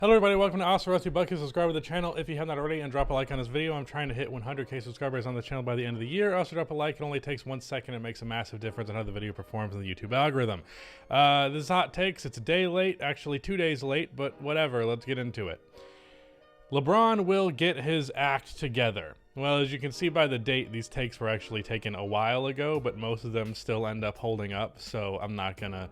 Hello everybody, welcome to Awesome Rusty Bucket. Subscribe to the channel if you have not already and drop a like on this video. I'm trying to hit 100k subscribers on the channel by the end of the year. Also drop a like, it only takes 1 second. It makes a massive difference on how the video performs in the YouTube algorithm. This is hot takes. It's a day late, actually 2 days late, but whatever, let's get into it. LeBron will get his act together. Well, as you can see by the date, these takes were actually taken a while ago, but most of them still end up holding up, so I'm not gonna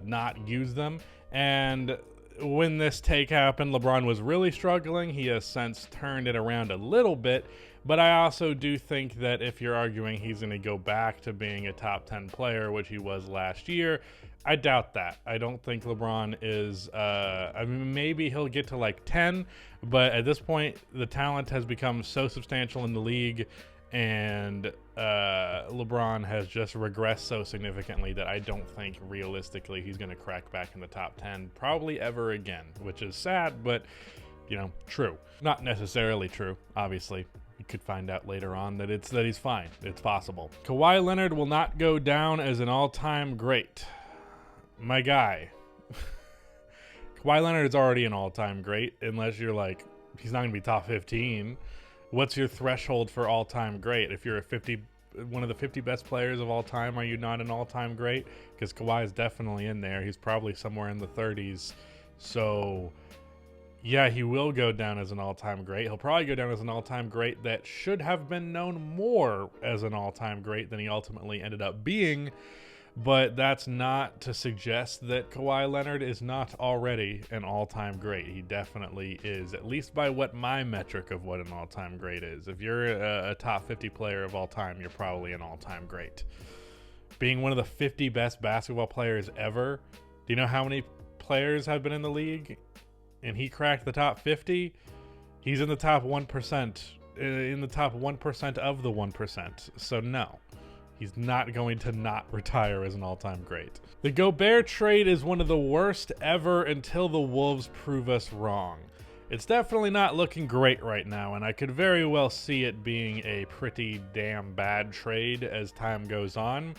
not use them. And when this take happened, LeBron was really struggling. He has since turned it around a little bit, but I also do think that if you're arguing he's going to go back to being a top 10 player, which he was last year, I doubt that. I don't think LeBron is, I mean, maybe he'll get to like 10, but at this point, the talent has become so substantial in the league, and LeBron has just regressed so significantly that I don't think realistically he's going to crack back in the top 10 probably ever again, which is sad, but you know, true. Not necessarily true, obviously. You could find out later on that he's fine. It's possible. Kawhi Leonard will not go down as an all-time great. My guy. Kawhi Leonard is already an all-time great, unless you're like, he's not going to be top 15. What's your threshold for all-time great? If you're one of the 50 best players of all time, are you not an all-time great? Because Kawhi is definitely in there. He's probably somewhere in the 30s. So, yeah, he will go down as an all-time great. He'll probably go down as an all-time great that should have been known more as an all-time great than he ultimately ended up being. But that's not to suggest that Kawhi Leonard is not already an all-time great. He definitely is, at least by what my metric of what an all-time great is. If you're a top 50 player of all time, you're probably an all-time great. Being one of the 50 best basketball players ever, do you know how many players have been in the league? And he cracked the top 50? He's in the top 1%, in the top 1% of the 1%. So no. He's not going to not retire as an all-time great. The Gobert trade is one of the worst ever until the Wolves prove us wrong. It's definitely not looking great right now, and I could very well see it being a pretty damn bad trade as time goes on.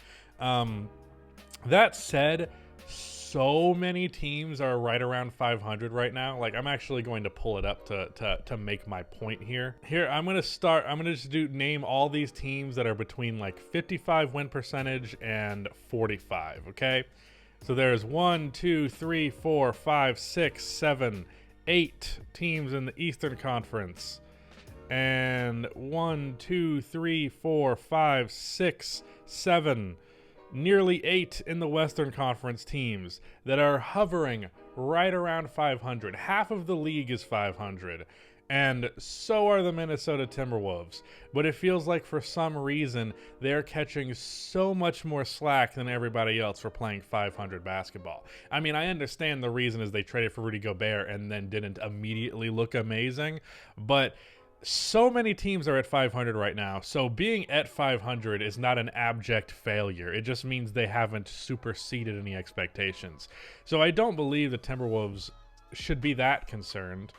That said, so many teams are right around 500 right now. Like, I'm actually going to pull it up to make my point here. I'm gonna just name all these teams that are between like 55 win percentage and 45. Okay, so there's 1, 2, 3, 4, 5, 6, 7, 8 teams in the Eastern Conference, and 1, 2, 3, 4, 5, 6, 7. Nearly 8 in the Western Conference teams that are hovering right around 500. Half of the league is 500, and so are the Minnesota Timberwolves. But it feels like for some reason they're catching so much more slack than everybody else for playing 500 basketball. I mean, I understand the reason is they traded for Rudy Gobert and then didn't immediately look amazing, but so many teams are at 500 right now, so being at 500 is not an abject failure. It just means they haven't superseded any expectations. So I don't believe the Timberwolves should be that concerned.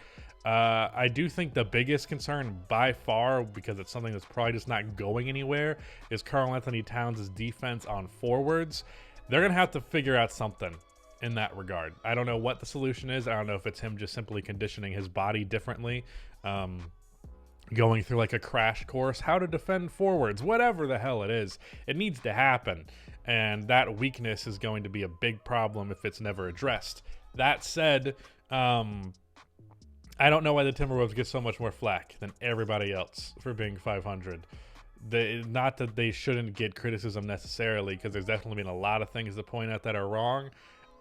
I do think the biggest concern by far, because it's something that's probably just not going anywhere, is Karl Anthony Towns' defense on forwards. They're going to have to figure out something in that regard. I don't know what the solution is. I don't know if it's him just simply conditioning his body differently. Going through like a crash course, how to defend forwards, whatever the hell it is, it needs to happen. And that weakness is going to be a big problem if it's never addressed. That said, I don't know why the Timberwolves get so much more flack than everybody else for being 500. Not that they shouldn't get criticism necessarily, because there's definitely been a lot of things to point out that are wrong.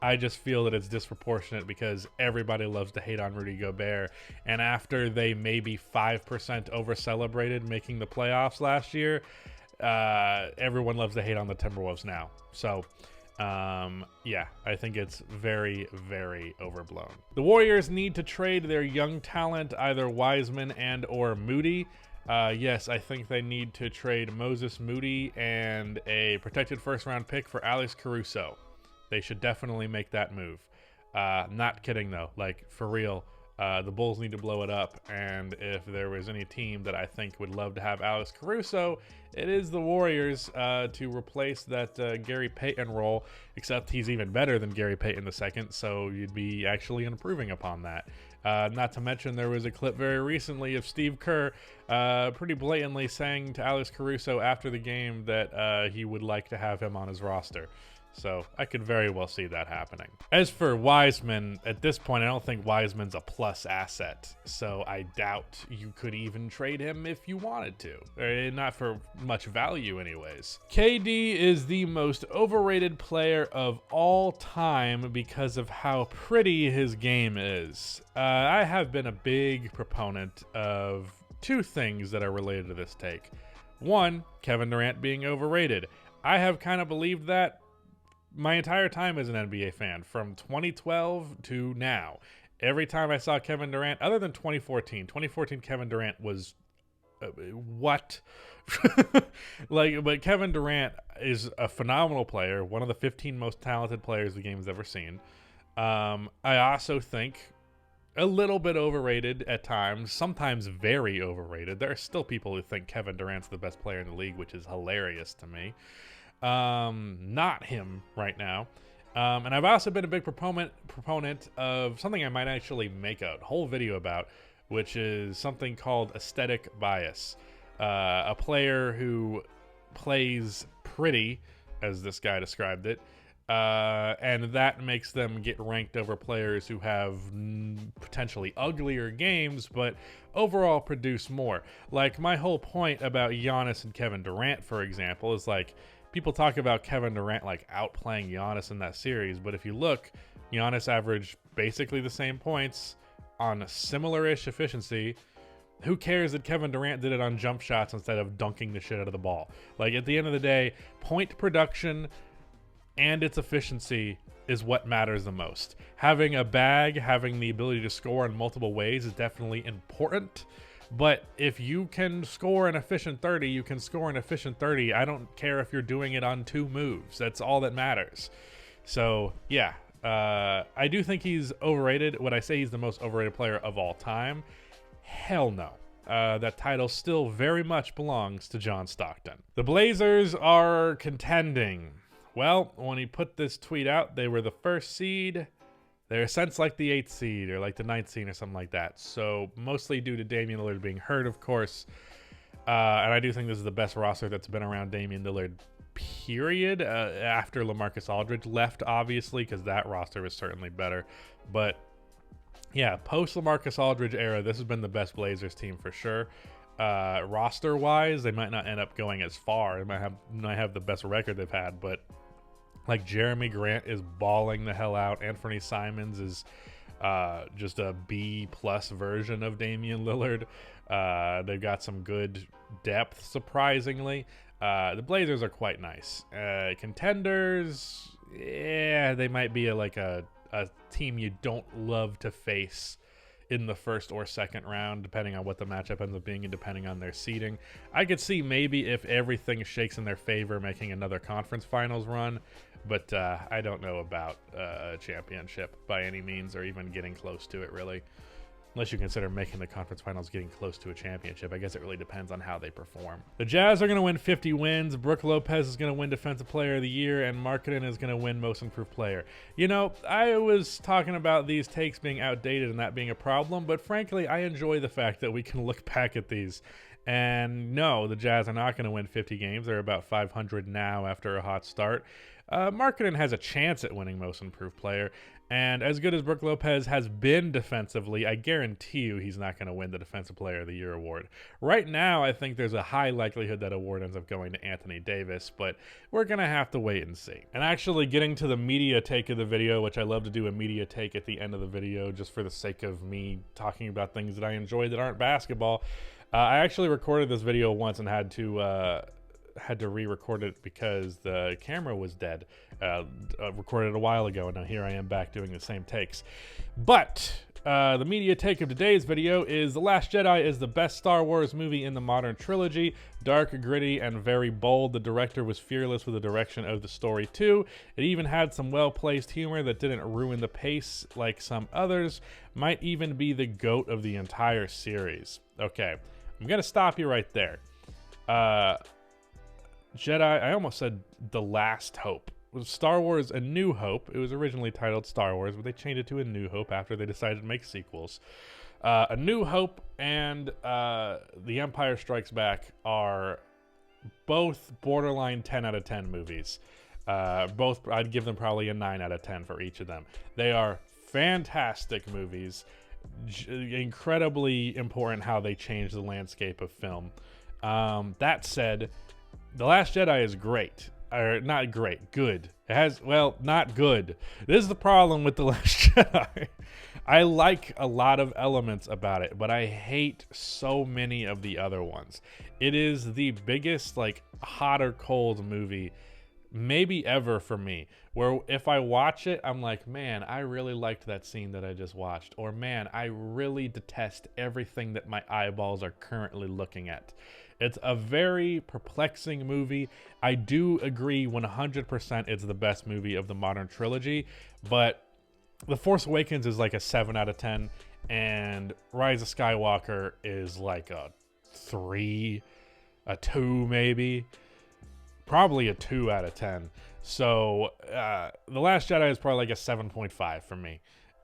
I just feel that it's disproportionate because everybody loves to hate on Rudy Gobert. And after they maybe 5% over-celebrated making the playoffs last year, everyone loves to hate on the Timberwolves now. So, yeah, I think it's very, very overblown. The Warriors need to trade their young talent, either Wiseman and or Moody. Yes, I think they need to trade Moses Moody and a protected first-round pick for Alex Caruso. They should definitely make that move. Not kidding though, like for real. The Bulls need to blow it up, and if there was any team that I think would love to have Alex Caruso, it is the Warriors to replace that Gary Payton role, except he's even better than Gary Payton II, so you'd be actually improving upon that. Not to mention there was a clip very recently of Steve Kerr pretty blatantly saying to Alex Caruso after the game that he would like to have him on his roster. So I could very well see that happening. As for Wiseman, at this point, I don't think Wiseman's a plus asset. So I doubt you could even trade him if you wanted to. Not for much value anyways. KD is the most overrated player of all time because of how pretty his game is. I have been a big proponent of two things that are related to this take. One, Kevin Durant being overrated. I have kind of believed that my entire time as an NBA fan, from 2012 to now. Every time I saw Kevin Durant, other than 2014 Kevin Durant was what? But Kevin Durant is a phenomenal player, one of the 15 most talented players the game's ever seen. I also think a little bit overrated at times, sometimes very overrated. There are still people who think Kevin Durant's the best player in the league, which is hilarious to me. Not him right now. And I've also been a big proponent of something I might actually make a whole video about, which is something called aesthetic bias. A player who plays pretty, as this guy described it, and that makes them get ranked over players who have potentially uglier games, but overall produce more. Like, my whole point about Giannis and Kevin Durant, for example, is like, people talk about Kevin Durant like outplaying Giannis in that series, but if you look, Giannis averaged basically the same points on similar-ish efficiency. Who cares that Kevin Durant did it on jump shots instead of dunking the shit out of the ball? Like, at the end of the day, point production and its efficiency is what matters the most. Having a bag, having the ability to score in multiple ways is definitely important. But if you can score an efficient 30, you can score an efficient 30. I don't care if you're doing it on 2 moves. That's all that matters. So, yeah, I do think he's overrated. Would I say he's the most overrated player of all time? Hell no. That title still very much belongs to John Stockton. The Blazers are contending. Well, when he put this tweet out, they were the 1st seed. They're since like the 8th seed or like the 9th seed or something like that. So mostly due to Damian Lillard being hurt, of course. And I do think this is the best roster that's been around Damian Lillard, period. After LaMarcus Aldridge left, obviously, because that roster was certainly better. But yeah, post LaMarcus Aldridge era, this has been the best Blazers team for sure. Roster-wise, they might not end up going as far. They might have the best record they've had, but like Jeremy Grant is balling the hell out. Anthony Simons is just a B+ version of Damian Lillard. They've got some good depth, surprisingly. The Blazers are quite nice. Contenders, yeah, they might be a team you don't love to face in the 1st or 2nd round, depending on what the matchup ends up being and depending on their seeding. I could see maybe if everything shakes in their favor, making another conference finals run, but I don't know about a championship by any means, or even getting close to it, really. Unless you consider making the conference finals getting close to a championship. I guess it really depends on how they perform. The Jazz are going to win 50 wins. Brook Lopez is going to win Defensive Player of the Year, and Markkanen is going to win Most Improved Player. You know, I was talking about these takes being outdated and that being a problem, but frankly, I enjoy the fact that we can look back at these. And no, the Jazz are not going to win 50 games. They're about 500 now after a hot start. Markkanen has a chance at winning Most Improved Player, and as good as Brook Lopez has been defensively, I guarantee you he's not going to win the Defensive Player of the Year award. Right now, I think there's a high likelihood that award ends up going to Anthony Davis, but we're going to have to wait and see. And actually getting to the media take of the video, which I love to do a media take at the end of the video just for the sake of me talking about things that I enjoy that aren't basketball. I actually recorded this video once and had to re-record it because the camera was dead. Recorded it a while ago, and now here I am back doing the same takes. But The media take of today's video is The Last Jedi is the best Star Wars movie in the modern trilogy. Dark, gritty, and very bold. The director was fearless with the direction of the story too. It even had some well-placed humor that didn't ruin the pace like some others. Might even be the GOAT of the entire series. Okay, I'm gonna stop you right there. Jedi, I almost said The Last Hope. Was Star Wars A New Hope. It was originally titled Star Wars, but they changed it to A New Hope after they decided to make sequels. A New Hope and The Empire Strikes Back are both borderline 10 out of 10 movies. Both, I'd give them probably a 9 out of 10 for each of them. They are fantastic movies. Incredibly important how they changed the landscape of film. That said, The Last Jedi is great. Or not great, good. It has, well, not good. This is the problem with The Last Jedi. I like a lot of elements about it, but I hate so many of the other ones. It is the biggest, like, hot or cold movie maybe ever for me, where if I watch it, I'm like, man, I really liked that scene that I just watched, or man, I really detest everything that my eyeballs are currently looking at. It's a very perplexing movie. I do agree 100% it's the best movie of the modern trilogy, but The Force Awakens is like a 7 out of 10, and Rise of Skywalker is like a 3, a 2 maybe. Probably a 2 out of 10. So The Last Jedi is probably like a 7.5 for me.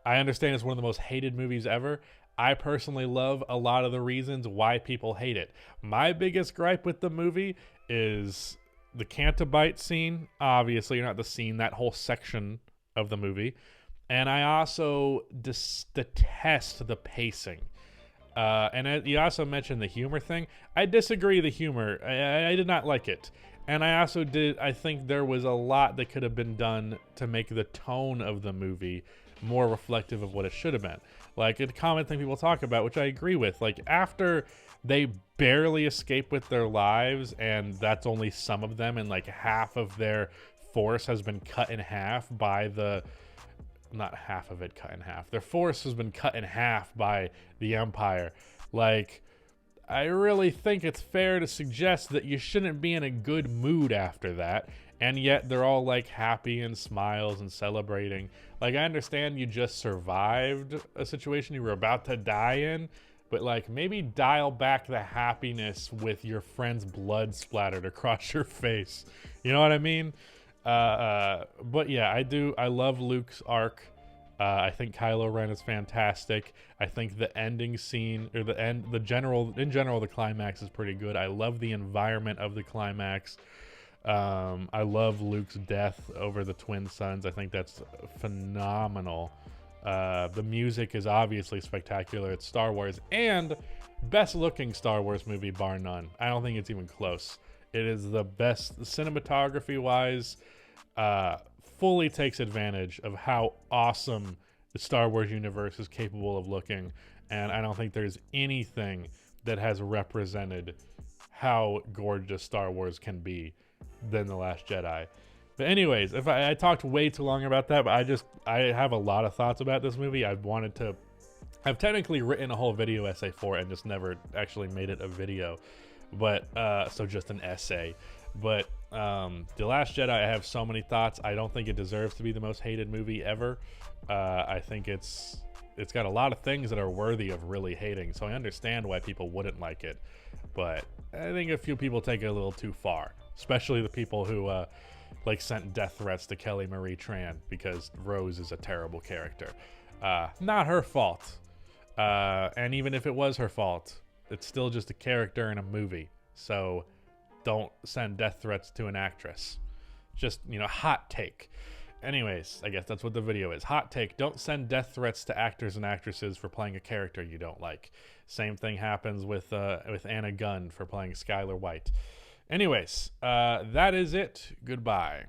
I understand it's one of the most hated movies ever. I personally love a lot of the reasons why people hate it. My biggest gripe with the movie is the Cantabite scene. Obviously, not the scene, that whole section of the movie. And I also detest the pacing. And you also mentioned the humor thing. I disagree the humor. I did not like it. And I think there was a lot that could have been done to make the tone of the movie more reflective of what it should have been. Like, a common thing people talk about, which I agree with, like, after they barely escape with their lives, and that's only some of them, and like half of their force has been cut in half by not half of it cut in half. Their force has been cut in half by the Empire. Like, I really think it's fair to suggest that you shouldn't be in a good mood after that, and yet they're all like happy and smiles and celebrating. Like, I understand you just survived a situation you were about to die in, but like, maybe dial back the happiness with your friend's blood splattered across your face. You know what I mean? But yeah, I love Luke's arc. I think Kylo Ren is fantastic. I think the ending scene, or in general, the climax is pretty good. I love the environment of the climax. I love Luke's death over the twin sons. I think that's phenomenal. The music is obviously spectacular. It's Star Wars, and best looking Star Wars movie bar none. I don't think it's even close. It is the best cinematography wise. Fully takes advantage of how awesome the Star Wars universe is capable of looking, and I don't think there's anything that has represented how gorgeous Star Wars can be than The Last Jedi. But anyways, if I talked way too long about that, but I have a lot of thoughts about this movie. I've technically written a whole video essay for it and just never actually made it a video, but so just an essay. But The Last Jedi, I have so many thoughts. I don't think it deserves to be the most hated movie ever. I think it's got a lot of things that are worthy of really hating, so I understand why people wouldn't like it. But I think a few people take it a little too far, especially the people who like sent death threats to Kelly Marie Tran because Rose is a terrible character. Not her fault. And even if it was her fault, it's still just a character in a movie. So don't send death threats to an actress. Just, hot take. Anyways, I guess that's what the video is. Hot take: don't send death threats to actors and actresses for playing a character you don't like. Same thing happens with Anna Gunn for playing Skylar White. Anyways, that is it. Goodbye.